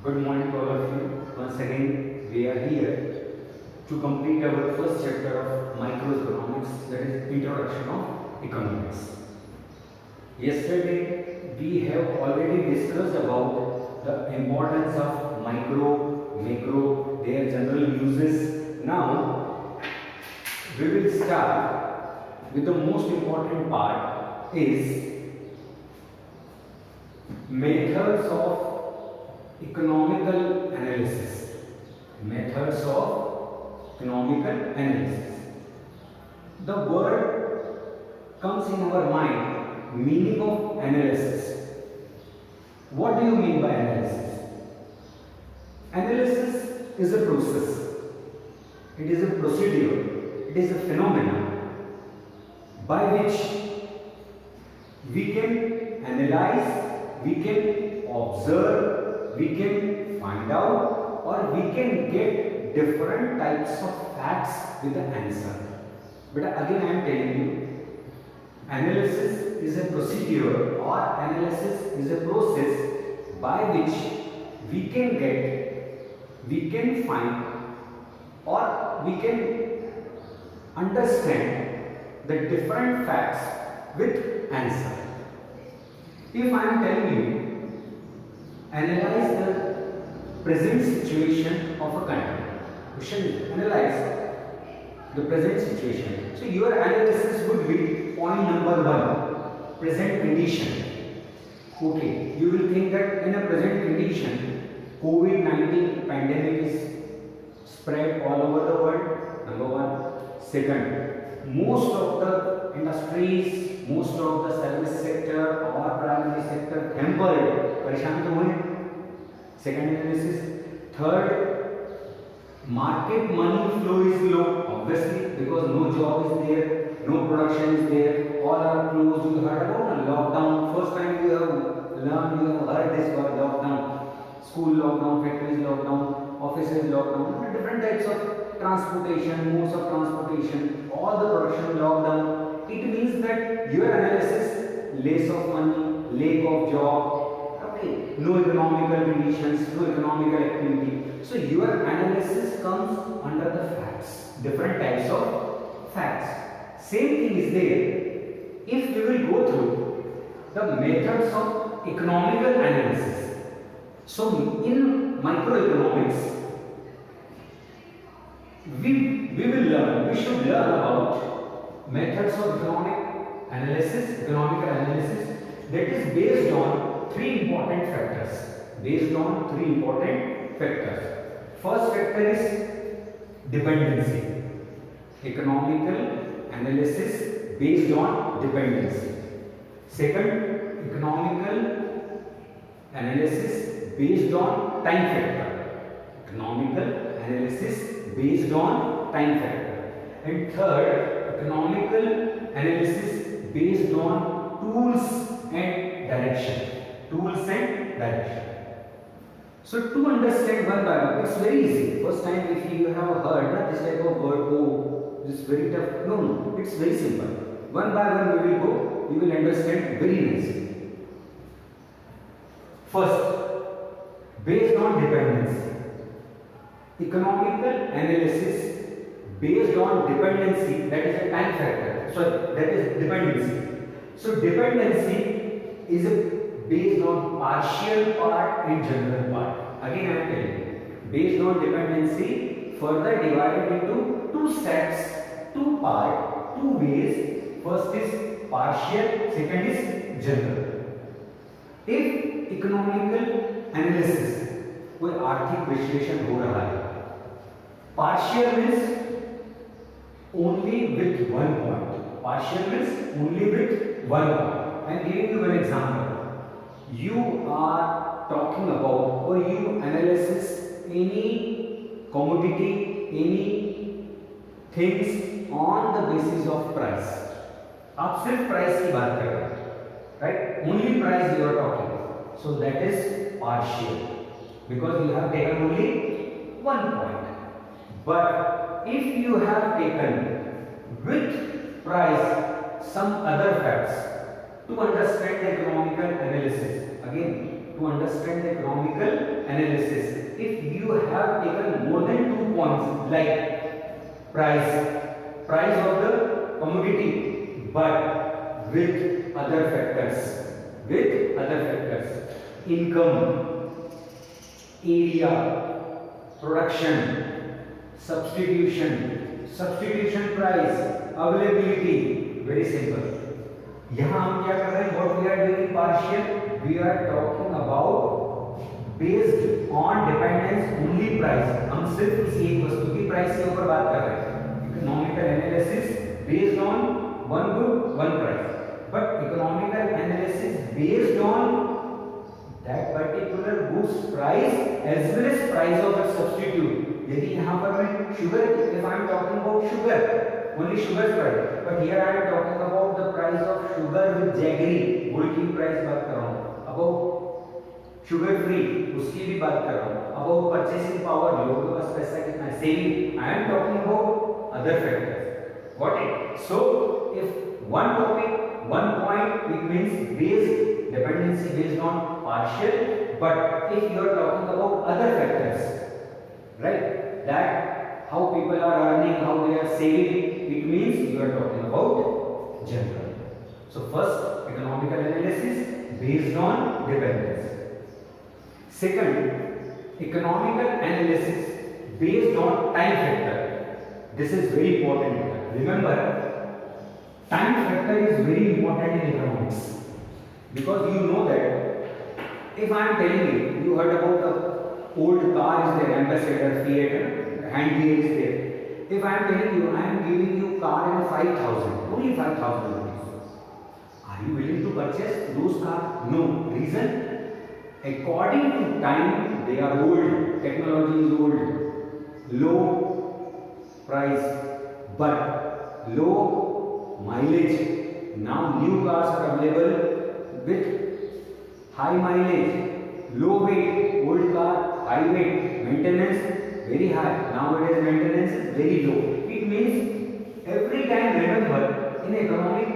Good morning to all of you. Once again, we are here to complete our first chapter of microeconomics, that is introduction of economics. Yesterday, we have already discussed about the importance of micro, macro, their general uses. Now, we will start with the most important part is methods of economical analysis. Methods of economical analysis. The word comes in our mind, meaning of analysis. What do you mean by analysis? Analysis is a process. It is a procedure. It is a phenomenon by which we can analyze, we can observe, we can find out, or we can get different types of facts with the answer. But again I am telling you, analysis is a procedure or analysis is a process by which we can get, we can find, or we can understand the different facts with answer. If I am telling you, analyze the present situation of a country. You should analyze the present situation. So your analysis would be point number 1, present condition. Okay, you will think that in a present condition, COVID-19 pandemic is spread all over the world, number 1. Second, most of the industries, most of the service sector or primary sector hampered, परेशान तो हुए. Second analysis. Third, market money flow is low, obviously, because no job is there, no production is there, all are closed. You heard about a lockdown. First time you have learned, you have heard this word lockdown. School lockdown, factories lockdown, offices lockdown, different types of transportation, modes of transportation, all the production lockdown. It means that your analysis, less of money, lack of job, okay, no economical conditions, no economical activity. So your analysis comes under the facts, different types of facts. Same thing is there if we will go through the methods of economical analysis. So in microeconomics, we will learn, we should learn about methods of economical analysis that is based on 3 important factors. Based on 3 important factors. First factor is dependency. Economical analysis based on dependency. Second, economical analysis based on time factor. Economical analysis based on time factor. And third, economical analysis based on tools and direction. Tools and direction. So to understand one by one, it's very easy. First time if you have heard this type of word, oh, this is very tough. No, it's very simple. One by one we will go, you will understand very nicely. First, based on dependency. Economical analysis based on dependency, that is a time factor. Sorry, that is dependency. So dependency is based on partial part and general part. Again I am telling you, based on dependency further divided into 2 steps, 2 parts, 2 ways. First is partial, second is general. If economical analysis कोई आर्थिक विश्लेषण हो रहा है, partial means only with one point. Partial means only with one point. I am giving you an example. You are talking about or you analyze any commodity, any things on the basis of price. आप सिर्फ price की बात कर रहे हैं, right? Only price you are talking. So that is partial because you have taken only one point. But if you have taken with price some other facts to understand the economical analysis, again to understand the economical analysis. If you have taken more than 2 points like price of the commodity, but with other factors, income, area, production, substitution price, availability, very simple. यहाँ हम क्या कर रहे हैं? What we are doing partial, we are talking about based on dependence only price. हम सिर्फ किसी एक वस्तु की प्राइस के ऊपर बात कर रहे हैं. Economical analysis based on one good one price, but economical analysis based on that particular goods price as well as price of its substitute. यदि यहाँ पर मैं sugar, if I am talking about sugar, only sugar price, but here I am talking about the price of sugar with jaggery, गुड़ की price बात कर रहा हूँ, about sugar free उसकी भी बात कर रहा हूँ, about purchasing power, लोगों के पास पैसा कितना है, saving, I am talking about other factors. Got it? So if one topic, one point, it means based dependency based on partial, but if you are talking about other factors, right, that how people are earning, how they are saving, it means you are talking about general. So first, economical analysis based on dependence. Second, economical analysis based on time factor. This is very important. Remember, time factor is very important in economics, because you know that if I am telling you, you heard about the old car is there, Ambassador, Fiat, Handley is there. If I am telling you, I am giving you car in 5,000, only 5,000 rupees, are you willing to purchase those cars? No. Reason? According to time, they are old, technology is old, low price, but low mileage. Now new cars are available with high mileage, low weight, old car, high weight, maintenance very high. Nowadays maintenance is very low. It means every time, remember, in economic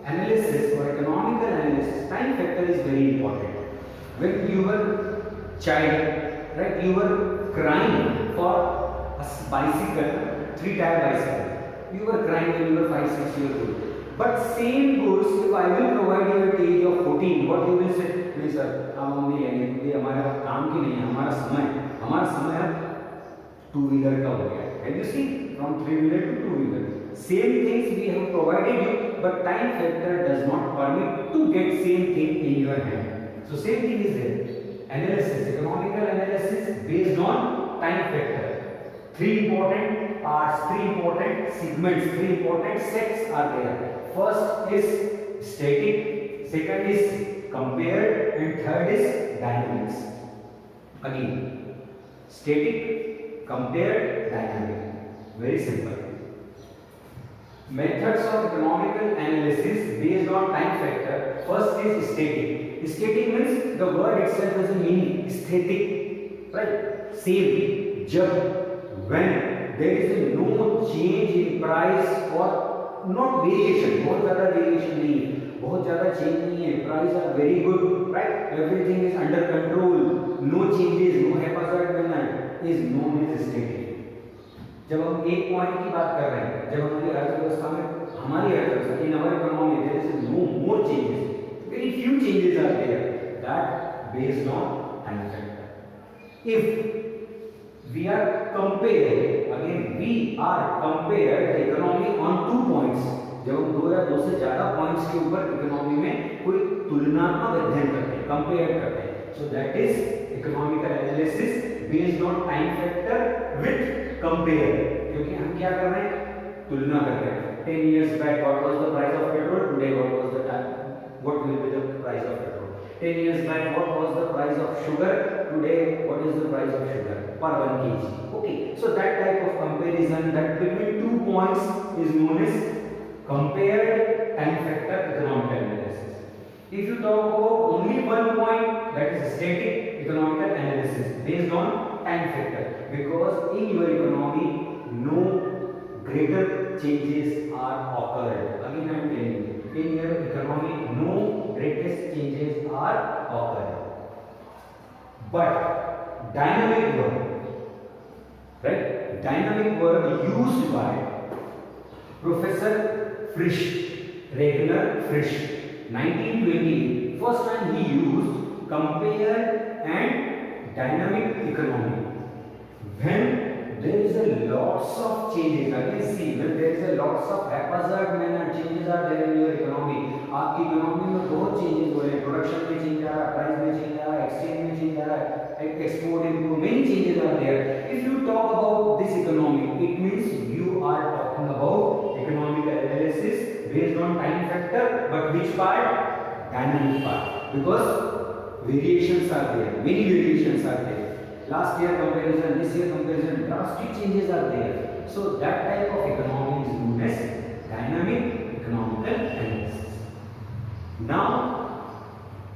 analysis or economical analysis, time factor is very important. When you were child, right, you were crying for a bicycle, 3-tire bicycle. You were crying when you were 5-6 years old. But same goes, if I will provide you at the age of 14, what you will say? नहीं sir, अब हम नहीं लेंगे क्योंकि हमारा काम की नहीं है, हमारा समय टू व्हीलर का हो गया. Have you seen from 3-wheeler to 2-wheeler? Same things we have provided you, but time factor does not permit to get same thing in your hand. So same thing is there. Analysis, economical analysis based on time factor. 3 important parts, 3 important segments, 3 important sets are there. First is static, second is compared, and third is dynamics. Again, static, compared, dynamic. Very simple. Methods of economical analysis based on time factor. First is static. Static means the word itself has a meaning. Static, right? Same. Jab, when there is no change in price or not variation, बहुत ज़्यादा variation नहीं है, बहुत ज़्यादा change नहीं है, price are very good, right? Everything is under control, no changes, no haphazard is known as static. जब हम एक पॉइंट की बात कर रहे हैं, जब हमारी अर्थव्यवस्था में, हमारी अर्थव्यवस्था in our economy there is no more changes, very few changes are there, that based on time factor. If we are compared, again we are compared the economy on 2 points, जब हम 2 या 2 से ज़्यादा पॉइंट्स के ऊपर economy में कोई तुलनात्मक अध्ययन करते हैं, कंपेयर करते हैं, so that is economical analysis based on time factor with compare. क्योंकि हम क्या कर रहे हैं, तुलना कर रहे हैं. 10 years back what was the price of petrol, today what was the time, what will be the price of petrol. 10 years back what was the price of sugar, today what is the price of sugar per 1 kg. Okay, so that type of comparison, that between 2 points is known as compared time factor economical analysis. If you talk about only 1 point, that is static economical analysis based on time factor, because in your economy no greater changes are occurred. Again I am telling you, in your economy no greatest changes are occurred. but dynamic verb, right? Dynamic verb used by Professor Frisch, Regular Frisch, 1920. First time he used compare and dynamic economy. When there is a lots of changes, I can see when there is a lots of haphazard manner changes are there in your economy. आपकी economy में बहुत changes हो रहे हैं, production में change आ रहा है, प्राइस में चेंज आ रहा है, एक्सचेंज में चेंज आ रहा है, export import, many changes are there. If you talk about this economy, it means you are talking about economical analysis based on time factor, but which part? Dynamic part, because variations are there, many variations are there. Last year comparison, this year comparison, drastic changes are there. So that type of economy is known as dynamic economical analysis. Now,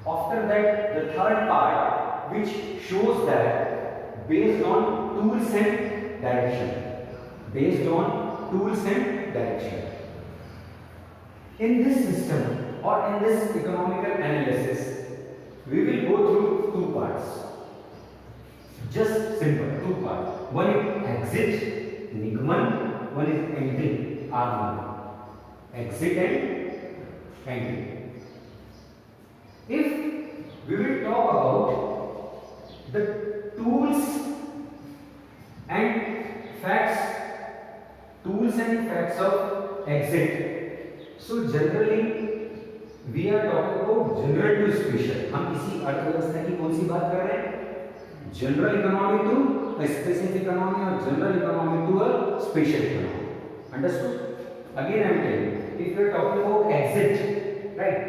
after that, the third part, which shows that based on tools and direction, based on tools and direction. In this system or in this economical analysis, we will go through two parts. Just simple, two parts. One is exit, Nigman, one is entry, Agman. Exit and entry. If we will talk about the tools and facts of exit, so generally we are talking about general to special. हम इसी अर्थव्यवस्था की कौन सी बात कर रहे हैं? General economy to specific economy और general economy to a special economy. Understood? Again I am telling you, if you are talking about exit, right?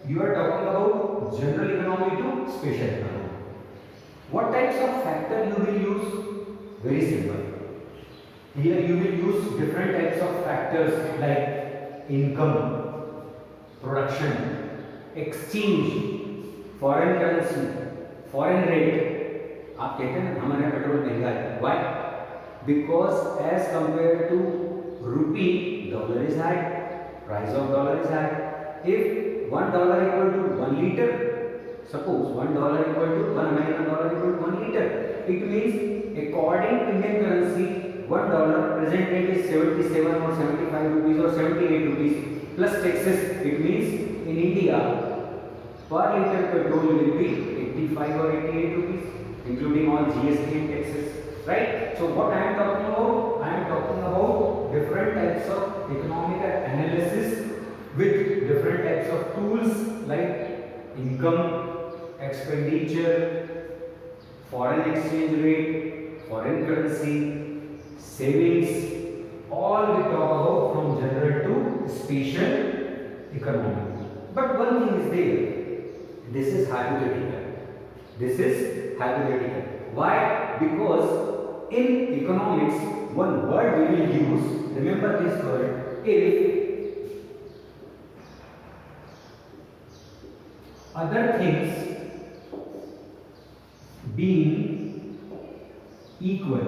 You are talking about general economy to special economy. What types of factor you will use? Very simple. Here you will use different types of factors like income, production, exchange, foreign currency, foreign rate. आप कहते हैं ना हमारे यहाँ petrol महंगा है. Why? Because as compared to rupee, dollar is high. Price of dollar is high. If $1 equal to 1 liter, suppose $1 equal to $1 American dollar equal to 1 liter, it means according to Indian currency, $1 present rate is 77 or 75 rupees or 78 rupees plus taxes. It means in India per liter petrol will be 85 or 88 rupees, including all GST and taxes. Right? So what I am talking about? I am talking about different types of economical analysis with different types of tools like income, expenditure, foreign exchange rate, foreign currency, savings, all we talk about from general to special economy. But one thing is there, this is hypothetical. This is hypothetical. Why? Because in economics, one word we will use, remember this word, if other things being equal.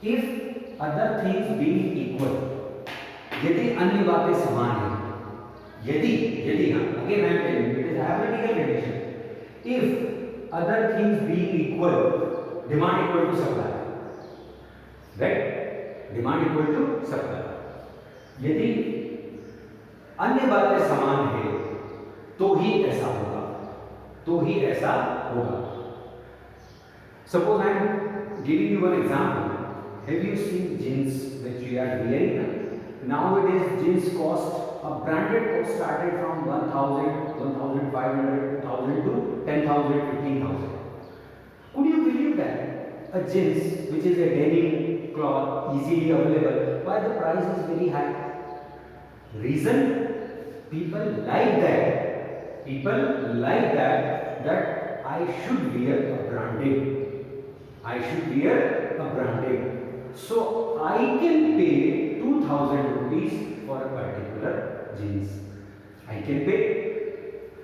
If other things being equal, यदि अन्य बातें समान हैं, यदि हाँ, again I am telling you, it is a hypothetical condition. If other things being equal, demand equal to supply, right? Demand equal to supply. यदि अन्य बातें समान है तो ही ऐसा होगा. Suppose I am giving you one example. Have you seen jeans which we are wearing? Nowadays jeans cost, a branded cost started from 1,000, 1,500, 2,000 to 10,000, 15,000. Could you believe that a jeans which is a denim cloth easily available, why the price is very high? Reason? People like that I should wear a branded. So I can pay 2,000 rupees for a particular jeans. I can pay.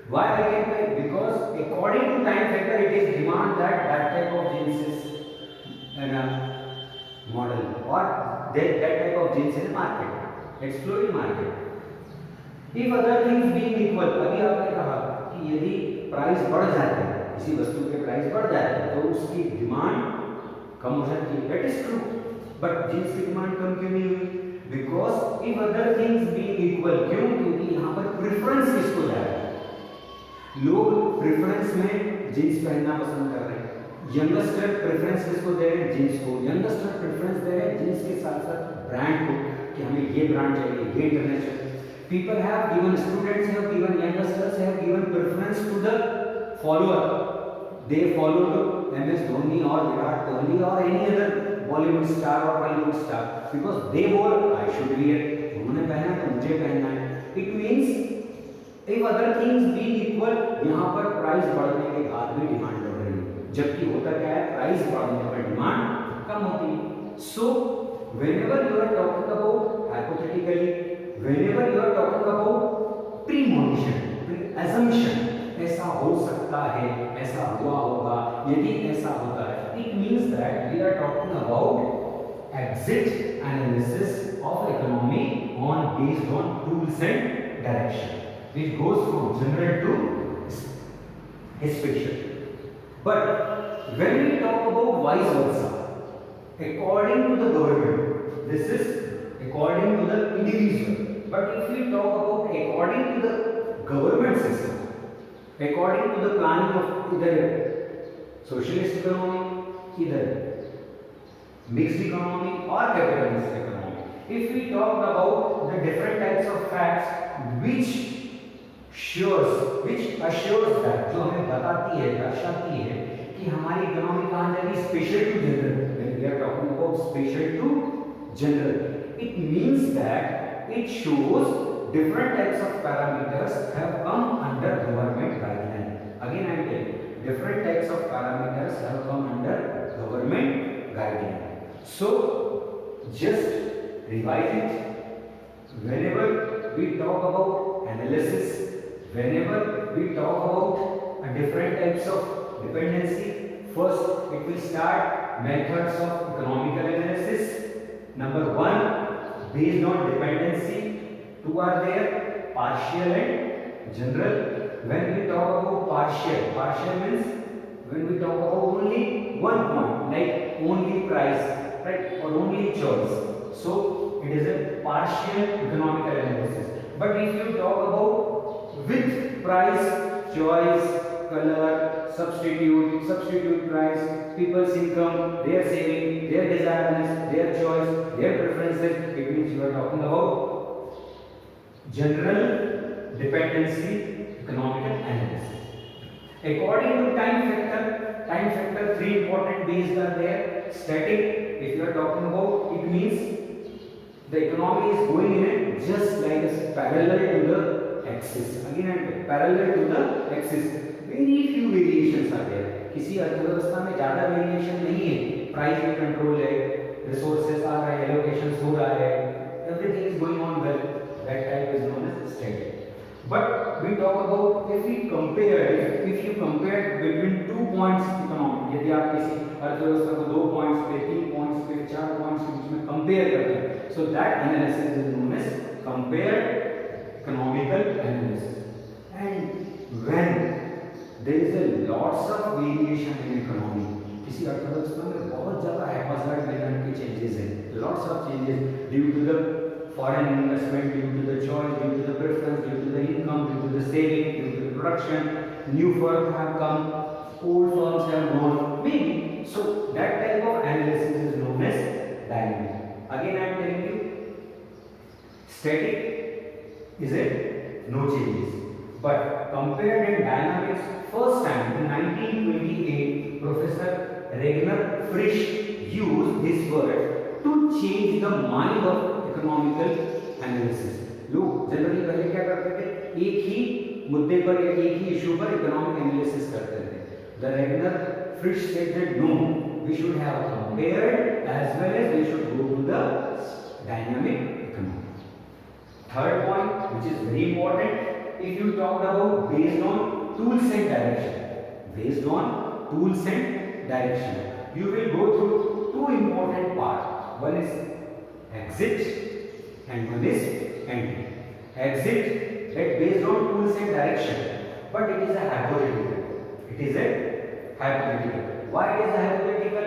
Why I can pay? Because according to time factor, it is demand that type of jeans is in a model or that type of jeans in the market, exploding market. If other things being equal, अभी आपने कहा कि यदि price बढ़ जाता है, किसी वस्तु के प्राइस बढ़ जाते हैं तो उसकी डिमांड कम हो जाती है, that is true. But jeans की डिमांड कम क्यों नहीं हुई? Because if other things being equal, क्यों? क्योंकि यहाँ पर प्रेफरेंस किसको जा रहा है? लोग प्रेफरेंस में जींस पहनना पसंद कर रहे हैं। यंगस्टर प्रेफरेंस किसको दे रहे हैं? जींस को। यंगस्टर प्रेफरेंस दे रहे हैं जींस के साथ साथ ब्रांड को, कि हमें ये ब्रांड चाहिए, ये international. People have given, students have given, youngsters have given preference to the follower. They follow the MS Dhoni or Virat Kohli or any other Bollywood star or Hollywood star because they wore, I should wear. उन्होंने पहना तो मुझे पहनना है। It means if other things being equal, यहाँ पर price बढ़ने के बाद भी डिमांड बढ़ रही है, जबकि होता क्या है? प्राइस बढ़ने पर डिमांड कम होती है। So whenever you are talking about hypothetically, whenever you are talking about premonition, assumption, ऐसा हो सकता है, ऐसा हुआ होगा, यदि ऐसा होता है, it means that we are talking about exit analysis of economy on based on tools and direction, which goes from general to special. But when we talk about vice versa, according to the government, this is according to the individual. But if we talk about according to the government system, according to the planning of either socialist economy, either mixed economy or capitalist economy, if we talk about the different types of facts which assures that, जो हमें बताती है, दर्शाती है कि हमारी economy कहाँ जाएगी? Special to general. When we are talking about special to general, it means that it shows different types of parameters have come under government guideline. Again I am telling you, different types of parameters have come under government guideline. So just revise it. Whenever we talk about analysis, whenever we talk about different types of dependency, first it will start methods of economical analysis. Number 1, based on dependency. 2 are there, partial and general. When we talk about partial means when we talk about only one point, like only price, right, or only choice. So it is a partial economical analysis. But if you talk about with price, choice, color, substitute price, people's income, their saving, their desires, their choice, their preferences, it means you are talking about general dependency economical analysis. According to time factor 3 important B's are there. Static, if you are talking about, it means the economy is going in it just like a parallel to the axis. Again, parallel to the axis. Very few variations are there. किसी अर्थव्यवस्था में ज्यादा variation नहीं है, price में control है, resources आ रहे हैं, एलोकेशंस हो रहा है, everything is going on well, that type is known as static. But we talk about if you compare between 2 points economy, यदि आप किसी अर्थव्यवस्था को 2 पॉइंट्स पे, 3 पॉइंट्स पे, 4 पॉइंट्स के बीच में कंपेयर करते हैं, so that analysis is known as compared economical analysis. And when there is a lots of variation in economy, किसी अर्थव्यवस्था में बहुत ज्यादा हैपोजाइड लेवल के चेंजेस हैं, lots of changes due to the foreign investment, due to the choice, due to the preference, due to the income, due to the saving, due to the production, new firms have come, old firms have gone, maybe. So that type of analysis is known as dynamic. Again I am telling you, static is it no changes, but compared in dynamics, first time in 1928 Professor Regner Frisch used this word to change the mind of economical analysis. लोग generally पहले क्या करते थे? एक ही मुद्दे पर या एक ही इशू पर इकोनॉमिक एनालिसिस करते थे. The Regner Frisch said that no, we should have compared as well as we should go to the dynamic economy. Third point, which is very important, if you talked about based on tools and direction, you will go through 2 important parts. One is exit and one is entry. Exit, that based on tools and direction, but it is a hypothetical. It is a hypothetical. Why it is a hypothetical?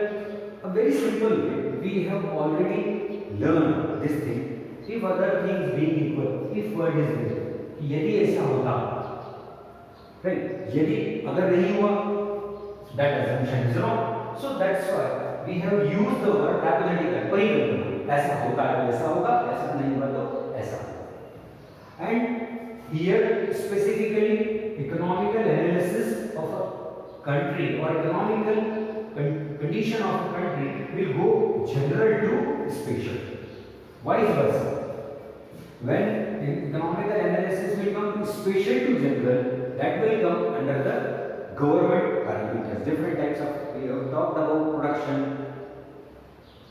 A very simple way. We have already learned this thing. If other things being equal, if word is there, यदि ऐसा होता, right? यदि अगर नहीं हुआ, that assumption is wrong. So that's why we have used the word hypothetical. परिकल्पना. ऐसा होता है तो ऐसा होगा, ऐसा नहीं हुआ तो ऐसा होगा. And here specifically economical analysis of a country or economical condition of a country will go general to special. Vice versa. When economical analysis will come special to general, that will come under the government parameters. Different types of, we have talked about production,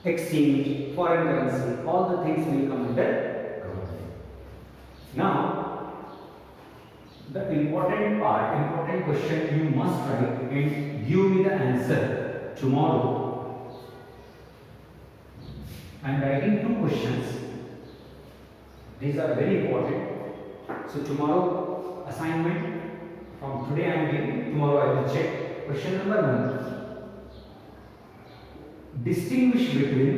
exchange, foreign currency, all the things will come under government. Now, the important part, important question you must write and give me the answer tomorrow. I am writing 2 questions. These are very important. So tomorrow assignment from today I am giving. Tomorrow I will check. Question number 1. Distinguish between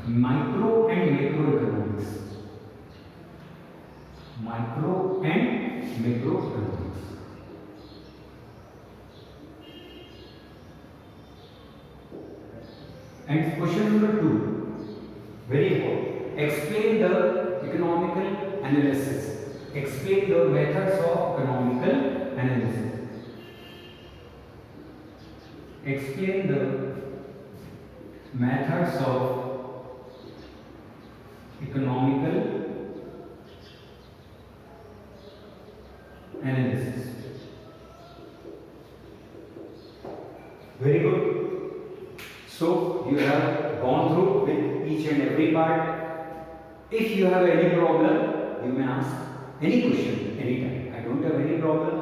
micro and macroeconomics. Micro and macroeconomics. And question number 2, very important. Explain the economical analysis. Explain the methods of economical analysis. Explain the methods of economical analysis. Very good. So you have gone through with each and every part. If you have any problem, you may ask any question anytime. I don't have any problem.